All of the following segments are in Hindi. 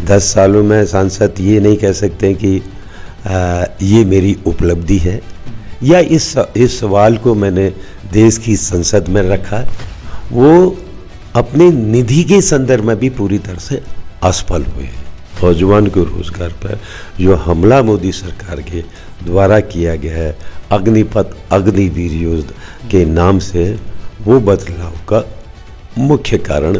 10 सालों में सांसद ये नहीं कह सकते कि ये मेरी उपलब्धि है या इस सवाल को मैंने देश की संसद में रखा। वो अपने निधि के संदर्भ में भी पूरी तरह से असफल हुए हैं। नौजवान के रोजगार पर जो हमला मोदी सरकार के द्वारा किया गया है अग्निपथ अग्निवीर योजना के नाम से, वो बदलाव का मुख्य कारण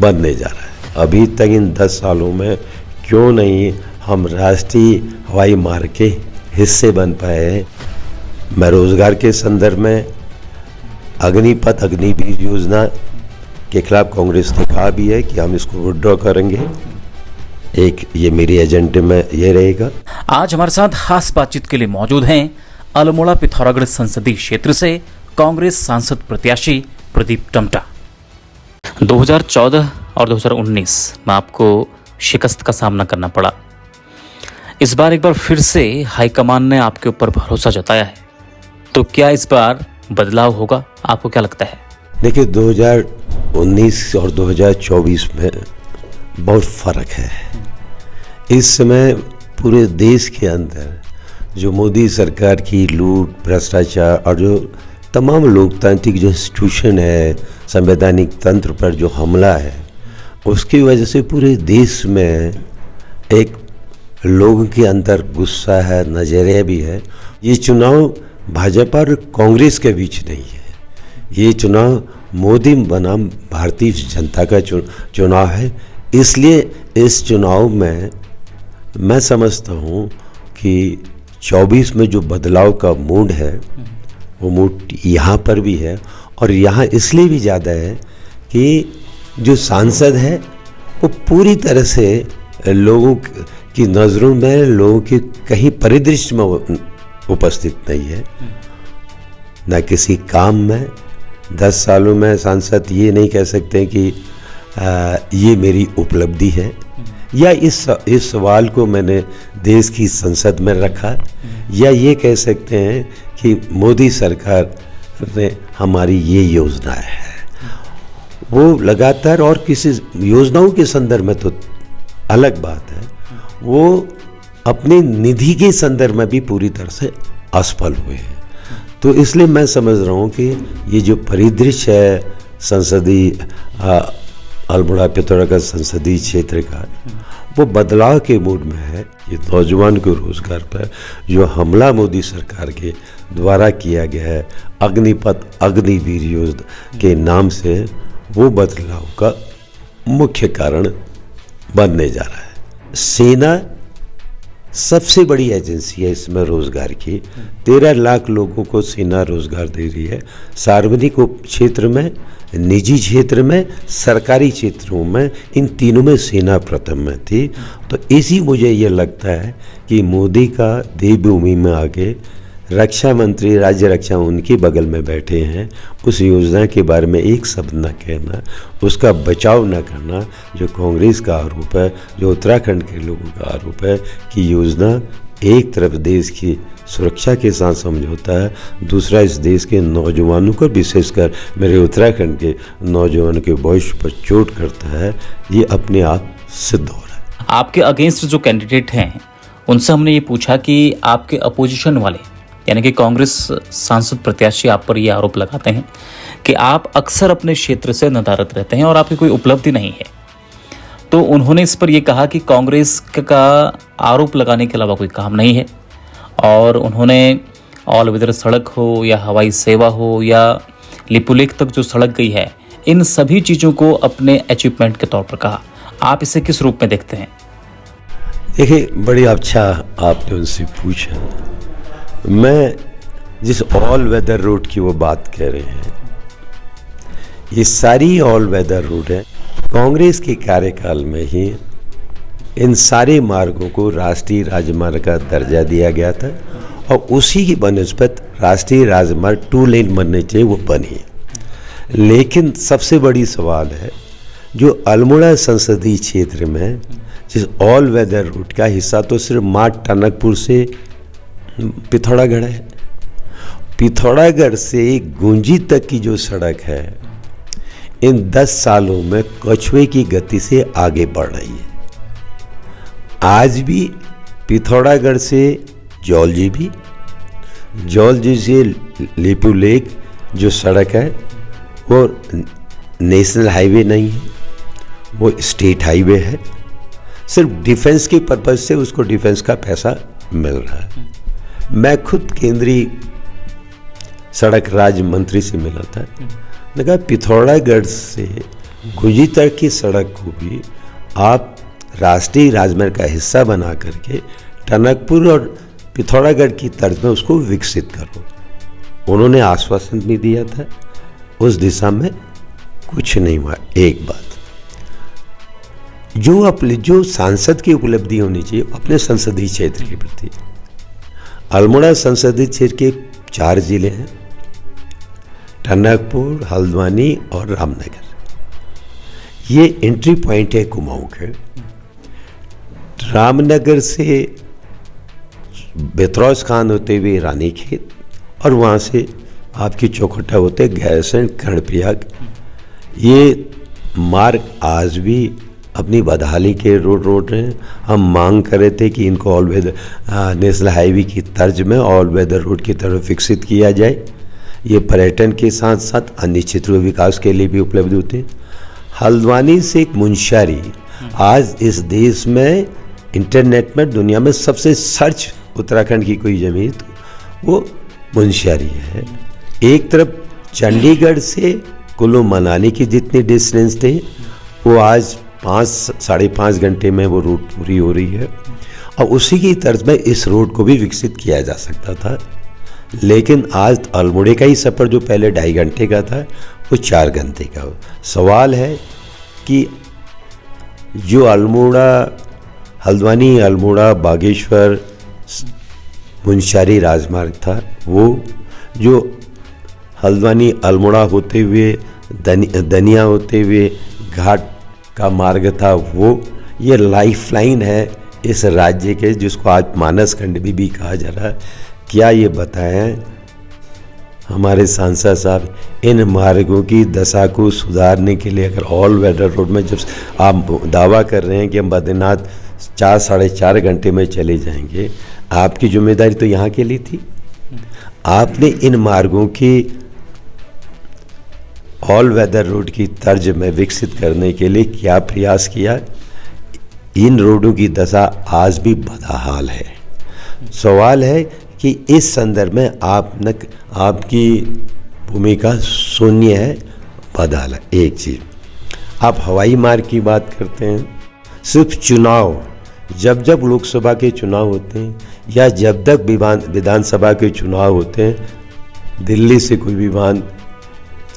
बनने जा रहा है। अभी तक इन 10 सालों में क्यों नहीं हम राष्ट्रीय हवाई मार्ग के हिस्से बन पाए हैं। मैं रोजगार के संदर्भ में अग्निपथ अग्निवीर योजना के खिलाफ कांग्रेस ने कहा भी है कि हम इसको विड्रॉ करेंगे। एक ये मेरे एजेंडे में ये रहेगा। आज हमारे साथ खास बातचीत के लिए मौजूद हैं अल्मोड़ा पिथौरागढ़ संसदीय क्षेत्र से कांग्रेस सांसद प्रत्याशी प्रदीप टम्टा। 2014 और 2019 में आपको शिकस्त का सामना करना पड़ा। इस बार एक बार फिर से हाईकमान ने आपके ऊपर भरोसा जताया है, तो क्या इस बार बदलाव होगा? आपको क्या लगता है? देखिए, 2019 और 2024 में बहुत फर्क है। इस समय पूरे देश के अंदर जो मोदी सरकार की लूट, भ्रष्टाचार और जो तमाम लोकतांत्रिक जो इंस्टीट्यूशन है, संवैधानिक तंत्र पर जो हमला है, उसकी वजह से पूरे देश में एक लोगों के अंदर गुस्सा है, नजरिया भी है। ये चुनाव भाजपा और कांग्रेस के बीच नहीं है, ये चुनाव मोदी बनाम भारतीय जनता का चुनाव है। इसलिए इस चुनाव में मैं समझता हूँ कि 24 में जो बदलाव का मूड है वो मूड यहाँ पर भी है, और यहाँ इसलिए भी ज़्यादा है कि जो सांसद है वो पूरी तरह से लोगों की नज़रों में, लोगों के कहीं परिदृश्य में उपस्थित नहीं है, न किसी काम में। 10 सालों में सांसद ये नहीं कह सकते कि ये मेरी उपलब्धि है या इस सवाल को मैंने देश की संसद में रखा, या ये कह सकते हैं कि मोदी सरकार ने हमारी ये योजना है। वो लगातार, और किसी योजनाओं के संदर्भ में तो अलग बात है, वो अपने निधि के संदर्भ में भी पूरी तरह से असफल हुए हैं। तो इसलिए मैं समझ रहा हूँ कि ये जो परिदृश्य है संसदीय अल्मोड़ा पिथौरागढ़ संसदीय क्षेत्र का, वो बदलाव के मूड में है। ये नौजवान के रोजगार पर जो हमला मोदी सरकार के द्वारा किया गया है अग्निपथ अग्निवीर योजना के नाम से, वो बदलाव का मुख्य कारण बनने जा रहा है। सेना सबसे बड़ी एजेंसी है इसमें रोजगार की। 13 लाख लोगों को सेना रोजगार दे रही है, सार्वजनिक क्षेत्र में, निजी क्षेत्र में, सरकारी क्षेत्रों में, इन तीनों में सेना प्रथम में थी। तो इसी मुझे ये लगता है कि मोदी का देवभूमि में आके रक्षा मंत्री, राज्य रक्षा उनके बगल में बैठे हैं, उस योजना के बारे में एक शब्द न कहना, उसका बचाव न करना, जो कांग्रेस का आरोप है, जो उत्तराखंड के लोगों का आरोप है कि योजना एक तरफ देश की सुरक्षा के साथ समझौता है, दूसरा इस देश के नौजवानों को, विशेषकर मेरे उत्तराखंड के नौजवानों के भविष्य पर चोट करता है, ये अपने आप सिद्ध हो रहा है। आपके अगेंस्ट जो कैंडिडेट हैं उनसे हमने ये पूछा कि आपके अपोजिशन वाले यानी कि कांग्रेस सांसद प्रत्याशी आप पर ये आरोप लगाते हैं कि आप अक्सर अपने क्षेत्र से नदारद रहते हैं और आपकी कोई उपलब्धि नहीं है। तो उन्होंने इस पर यह कहा कि कांग्रेस का आरोप लगाने के अलावा कोई काम नहीं है, और उन्होंने ऑल वेदर सड़क हो या हवाई सेवा हो या लिपुलेख तक जो सड़क गई है, इन सभी चीज़ों को अपने अचीवमेंट के तौर पर कहा। आप इसे किस रूप में देखते हैं? देखिए, बड़ी अच्छा आपने उनसे पूछा। मैं जिस ऑल वेदर रोड की वो बात कह रहे हैं, ये सारी ऑल वेदर रोड है। कांग्रेस के कार्यकाल में ही इन सारे मार्गों को राष्ट्रीय राजमार्ग का दर्जा दिया गया था, और उसी की बनिस्बत राष्ट्रीय राजमार्ग 2 लेन बनने चाहिए, वो बनी। लेकिन सबसे बड़ी सवाल है, जो अल्मोड़ा संसदीय क्षेत्र में जिस ऑल वेदर रूट का हिस्सा तो सिर्फ माट टनकपुर से पिथौरागढ़ है, पिथौरागढ़ से गुंजी तक की जो सड़क है, इन 10 सालों में कछुए की गति से आगे बढ़ रही है। आज भी पिथौरागढ़ से जौलजीबी, जौलजी से लेपू लेक जो सड़क है वो नेशनल हाईवे नहीं है, वो स्टेट हाईवे है। सिर्फ डिफेंस के पर्पज़ से उसको डिफेंस का पैसा मिल रहा है। मैं खुद केंद्रीय सड़क राज्य मंत्री से मिला था। मैंने कहा पिथौरागढ़ से गुंजी तक की सड़क को भी आप राष्ट्रीय राजमार्ग का हिस्सा बना करके टनकपुर और पिथौरागढ़ की तर्ज में उसको विकसित करो। उन्होंने आश्वासन भी दिया था, उस दिशा में कुछ नहीं हुआ। एक बात जो सांसद की उपलब्धि होनी चाहिए अपने संसदीय क्षेत्र के प्रति, अल्मोड़ा संसदीय क्षेत्र के 4 जिले हैं, टनकपुर, हल्द्वानी और रामनगर। ये एंट्री पॉइंट है कुमाऊं के। रामनगर से बेतरौज खान होते हुए रानीखेत और वहाँ से आपकी चौखटा होते गैरसैंण कर्णप्रयाग। ये मार्ग आज भी अपनी बदहाली के रोड हैं। हम मांग कर रहे थे कि इनको ऑल वेदर नेशनल हाईवे की तर्ज में ऑल वेदर रोड की तरफ विकसित किया जाए। ये पर्यटन के साथ साथ अन्य क्षेत्रों विकास के लिए भी उपलब्ध होते हैं। हल्द्वानी से एक मुंशियारी, आज इस देश में इंटरनेट में दुनिया में सबसे सर्च उत्तराखंड की कोई जमीन तो वो मुंशियारी है। एक तरफ चंडीगढ़ से कुल्लू मनाली की जितनी डिस्टेंस थी वो आज 5-5.5 घंटे में वो रूट पूरी हो रही है। और उसी की तर्ज में इस रोड को भी विकसित किया जा सकता था, लेकिन आज अल्मोड़े का ही सफ़र जो पहले 2.5 घंटे का था वो 4 घंटे का हो। सवाल है कि जो अल्मोड़ा हल्द्वानी अल्मोड़ा बागेश्वर मुंशियारी राजमार्ग था, वो जो हल्द्वानी अल्मोड़ा होते हुए दनिया होते हुए घाट का मार्ग था, वो ये लाइफलाइन है इस राज्य के, जिसको आज मानस खंड भी कहा जा रहा है। क्या ये बताएं हमारे सांसद साहब, इन मार्गों की दशा को सुधारने के लिए अगर ऑल वेदर रोड में जब आप दावा कर रहे हैं कि हम बद्रीनाथ 4-4.5 घंटे में चले जाएंगे, आपकी जिम्मेदारी तो यहाँ के लिए थी। आपने इन मार्गों की ऑल वेदर रोड की तर्ज में विकसित करने के लिए क्या प्रयास किया? इन रोडों की दशा आज भी बदहाल है। सवाल है कि इस संदर्भ में आपकी भूमिका शून्य है, बदहाल है। एक चीज़ आप हवाई मार्ग की बात करते हैं, सिर्फ चुनाव जब लोकसभा के चुनाव होते हैं या जब तक विधानसभा के चुनाव होते हैं, दिल्ली से कोई विमान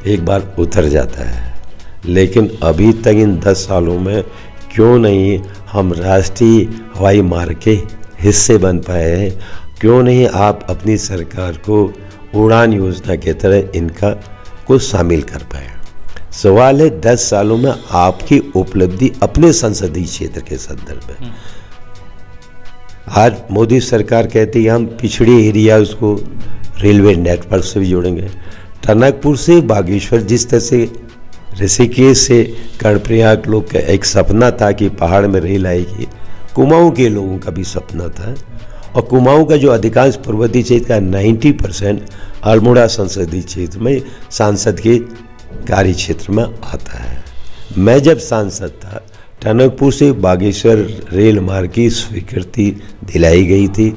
एक बार उतर जाता है। लेकिन अभी तक इन 10 सालों में क्यों नहीं हम राष्ट्रीय हवाई मार्ग के हिस्से बन पाए हैं? क्यों नहीं आप अपनी सरकार को उड़ान योजना के तरह इनका को शामिल कर पाए? सवाल है 10 सालों में आपकी उपलब्धि अपने संसदीय क्षेत्र के संदर्भ में। आज मोदी सरकार कहती है हम पिछड़े एरियाज को रेलवे नेटवर्क से भी जोड़ेंगे। टनकपुर से बागेश्वर, जिस तरह से ऋषिकेश से कर्णप्रयाग लोग का एक सपना था कि पहाड़ में रेल आएगी, कुमाऊं के लोगों का भी सपना था। और कुमाऊं का जो अधिकांश पर्वतीय क्षेत्र का 90% अल्मोड़ा संसदीय क्षेत्र में सांसद के कार्य क्षेत्र में आता है। मैं जब सांसद था, टनकपुर से बागेश्वर रेल मार्ग की स्वीकृति दिलाई गई थी।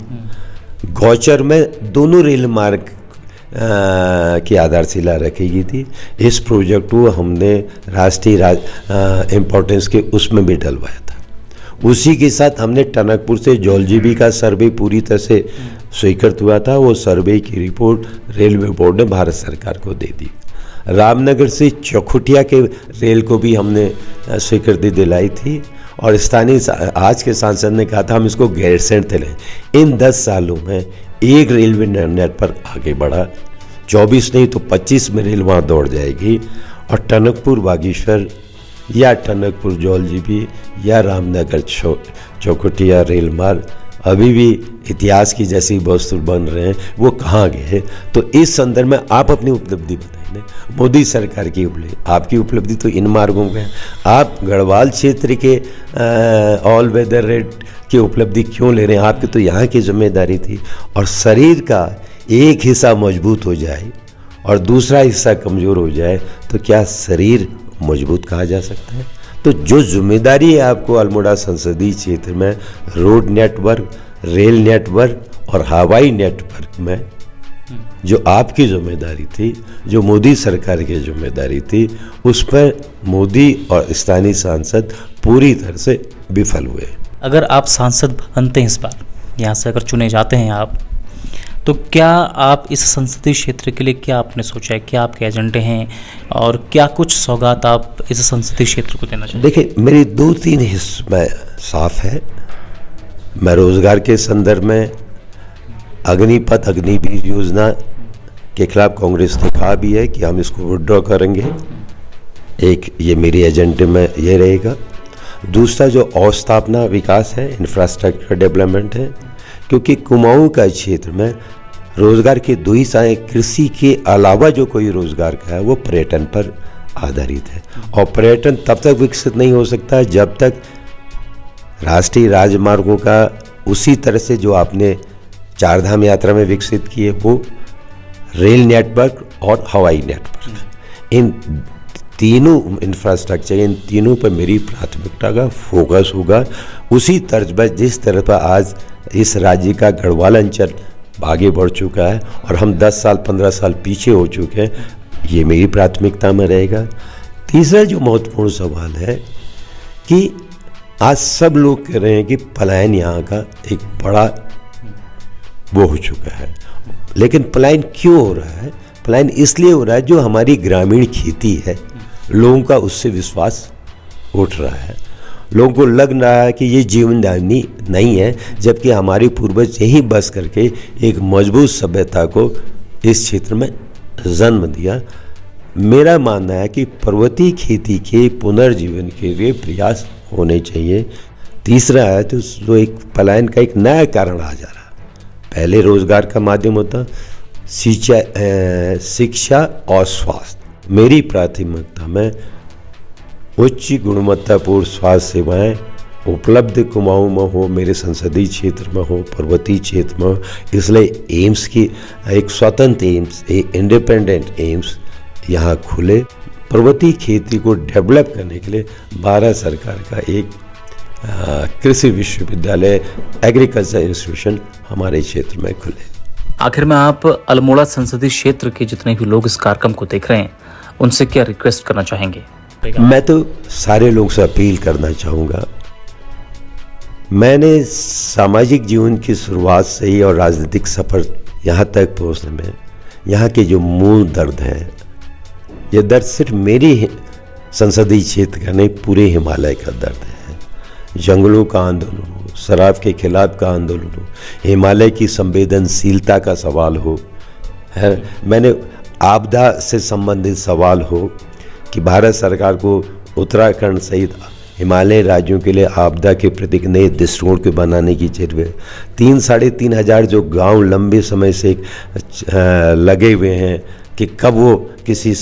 गौचर में दोनों रेल मार्ग की आधारशिला रखी गई थी। इस प्रोजेक्ट को हमने राष्ट्रीय इम्पोर्टेंस के उसमें भी डलवाया था। उसी के साथ हमने टनकपुर से जौलजीबी का सर्वे पूरी तरह से स्वीकृत हुआ था। वो सर्वे की रिपोर्ट रेलवे बोर्ड ने भारत सरकार को दे दी। रामनगर से चौखुटिया के रेल को भी हमने स्वीकृति दिलाई थी और स्थानीय आज के सांसद ने कहा था हम इसको गैरसैंण तले। इन 10 सालों में एक रेलवे नेटवर्क आगे बढ़ा, 24 नहीं तो 25 में रेल वहाँ दौड़ जाएगी। और टनकपुर बागेश्वर या टनकपुर जौलजीबी या रामनगर चौखुटिया रेल मार्ग अभी भी इतिहास की जैसी वस्तु बन रहे हैं, वो कहाँ गए? तो इस संदर्भ में आप अपनी उपलब्धि बताइए ना। मोदी सरकार की उपलब्धि, आपकी उपलब्धि तो इन मार्गों में है। आप गढ़वाल क्षेत्र के ऑल वेदर रेट की उपलब्धि क्यों ले रहे हैं? आपकी तो यहाँ की जिम्मेदारी थी। और शरीर का एक हिस्सा मजबूत हो जाए और दूसरा हिस्सा कमज़ोर हो जाए तो क्या शरीर मजबूत कहा जा सकता है? तो जो जिम्मेदारी है आपको अल्मोड़ा संसदीय क्षेत्र में रोड नेटवर्क, रेल नेटवर्क और हवाई नेटवर्क में जो आपकी जिम्मेदारी थी, जो मोदी सरकार की जिम्मेदारी थी, उस पर मोदी और स्थानीय सांसद पूरी तरह से विफल हुए। अगर आप सांसद बनते हैं इस बार, यहाँ से अगर चुने जाते हैं आप, तो क्या आप इस संसदीय क्षेत्र के लिए क्या आपने सोचा है, क्या आपके एजेंडे हैं और क्या कुछ सौगात आप इस संसदीय क्षेत्र को देना चाहेंगे? देखिए, मेरी 2-3 हिस्से में साफ है। मैं रोजगार के संदर्भ में अग्निपथ अग्निवीर योजना के खिलाफ कांग्रेस ने कहा भी है कि हम इसको विड्रॉ करेंगे। एक ये मेरे एजेंडे में ये रहेगा। दूसरा जो अवस्थापना विकास है, इंफ्रास्ट्रक्चर डेवलपमेंट है, क्योंकि कुमाऊं का क्षेत्र में रोजगार के दो ही साए, कृषि के अलावा जो कोई रोजगार का है वो पर्यटन पर आधारित है। और पर्यटन तब तक विकसित नहीं हो सकता है जब तक राष्ट्रीय राजमार्गों का उसी तरह से जो आपने चारधाम यात्रा में विकसित किए वो रेल नेटवर्क और हवाई नेटवर्क, इन तीनों इंफ्रास्ट्रक्चर, इन तीनों पर मेरी प्राथमिकता का फोकस होगा। उसी तर्ज पर जिस तरह पर आज इस राज्य का गढ़वाल अंचल आगे बढ़ चुका है और हम 10 साल 15 साल पीछे हो चुके हैं, ये मेरी प्राथमिकता में रहेगा। तीसरा जो महत्वपूर्ण सवाल है कि आज सब लोग कह रहे हैं कि पलायन यहाँ का एक बड़ा वो हो चुका है, लेकिन पलायन क्यों हो रहा है? पलायन इसलिए हो रहा है जो हमारी ग्रामीण खेती है, लोगों का उससे विश्वास उठ रहा है। लोगों को लग रहा है कि ये जीवनदायिनी नहीं है, जबकि हमारे पूर्वज यहीं बस करके एक मजबूत सभ्यता को इस क्षेत्र में जन्म दिया। मेरा मानना है कि पर्वतीय खेती के पुनर्जीवन के लिए प्रयास होने चाहिए। तीसरा है तो जो एक पलायन का एक नया कारण आ जा रहा है। पहले रोजगार का माध्यम होता शिक्षा और स्वास्थ्य। मेरी प्राथमिकता में उच्च गुणवत्तापूर्ण स्वास्थ्य सेवाएं उपलब्ध कुमाऊं में हो, मेरे संसदीय क्षेत्र में हो, पर्वतीय क्षेत्र में हो। इसलिए एम्स की एक स्वतंत्र एम्स, एक इंडिपेंडेंट एम्स यहाँ खुले। पर्वतीय खेती को डेवलप करने के लिए भारत सरकार का एक कृषि विश्वविद्यालय, एग्रीकल्चर इंस्टीट्यूशन हमारे क्षेत्र में खुले। आखिर में आप अल्मोड़ा संसदीय क्षेत्र के जितने भी लोग इस कार्यक्रम को देख रहे हैं, उनसे क्या रिक्वेस्ट करना चाहेंगे? मैं तो सारे लोग से अपील करना चाहूँगा। मैंने सामाजिक जीवन की शुरुआत से ही और राजनीतिक सफ़र यहाँ तक पहुँचने में यहाँ के जो मूल दर्द है, ये दर्द सिर्फ मेरी संसदीय क्षेत्र का नहीं, पूरे हिमालय का दर्द है। जंगलों का आंदोलन हो, शराब के खिलाफ का आंदोलन हो, हिमालय की संवेदनशीलता का सवाल हो, है मैंने आपदा से संबंधित सवाल हो कि भारत सरकार को उत्तराखंड सहित हिमालय राज्यों के लिए आपदा के प्रति नए दृष्टिकोण को बनाने की जरूरत है। 3-3.5 हज़ार जो गांव लंबे समय से लगे हुए हैं कि कब वो किसी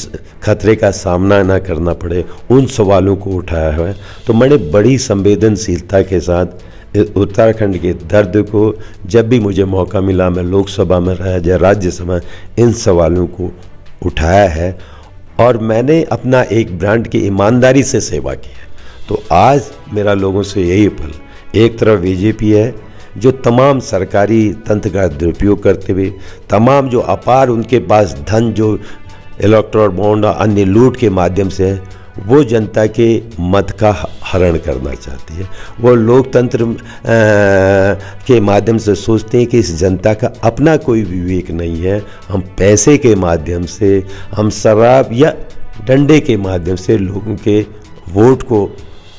खतरे का सामना ना करना पड़े, उन सवालों को उठाया है। तो मैंने बड़ी संवेदनशीलता के साथ उत्तराखंड के दर्द को, जब भी मुझे मौका मिला, मैं लोकसभा में रहा या राज्यसभा, इन सवालों को उठाया है और मैंने अपना एक ब्रांड की ईमानदारी से सेवा की है। तो आज मेरा लोगों से यही अपील, एक तरफ बीजेपी है जो तमाम सरकारी तंत्र का दुरुपयोग करते हुए, तमाम जो अपार उनके पास धन जो इलेक्टोरल बॉन्ड और अन्य लूट के माध्यम से है, वो जनता के मत का हरण करना चाहती है। वो लोकतंत्र के माध्यम से सोचते हैं कि इस जनता का अपना कोई विवेक नहीं है, हम पैसे के माध्यम से, हम शराब या डंडे के माध्यम से लोगों के वोट को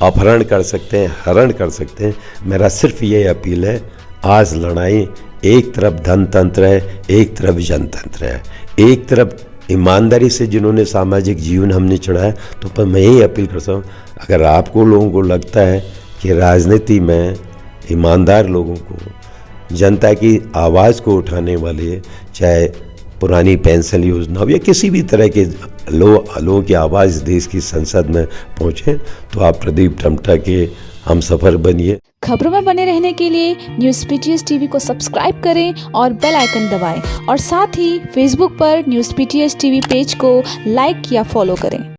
अपहरण कर सकते हैं, हरण कर सकते हैं। मेरा सिर्फ ये अपील है, आज लड़ाई एक तरफ धनतंत्र है, एक तरफ जनतंत्र है। एक तरफ ईमानदारी से जिन्होंने सामाजिक जीवन हमने चढ़ाया, तो पर मैं यही अपील करता हूँ, अगर आपको लोगों को लगता है कि राजनीति में ईमानदार लोगों को, जनता की आवाज़ को उठाने वाले, चाहे पुरानी पेंशन योजना हो या किसी भी तरह के लोगों की आवाज़ देश की संसद में पहुँचे, तो आप प्रदीप टम्टा के हमसफ़र बनिए। खबरों में बने रहने के लिए न्यूज़ PTS टीवी को सब्सक्राइब करें और बेल आइकन दबाएं और साथ ही फेसबुक पर न्यूज़ PTS टीवी पेज को लाइक या फॉलो करें।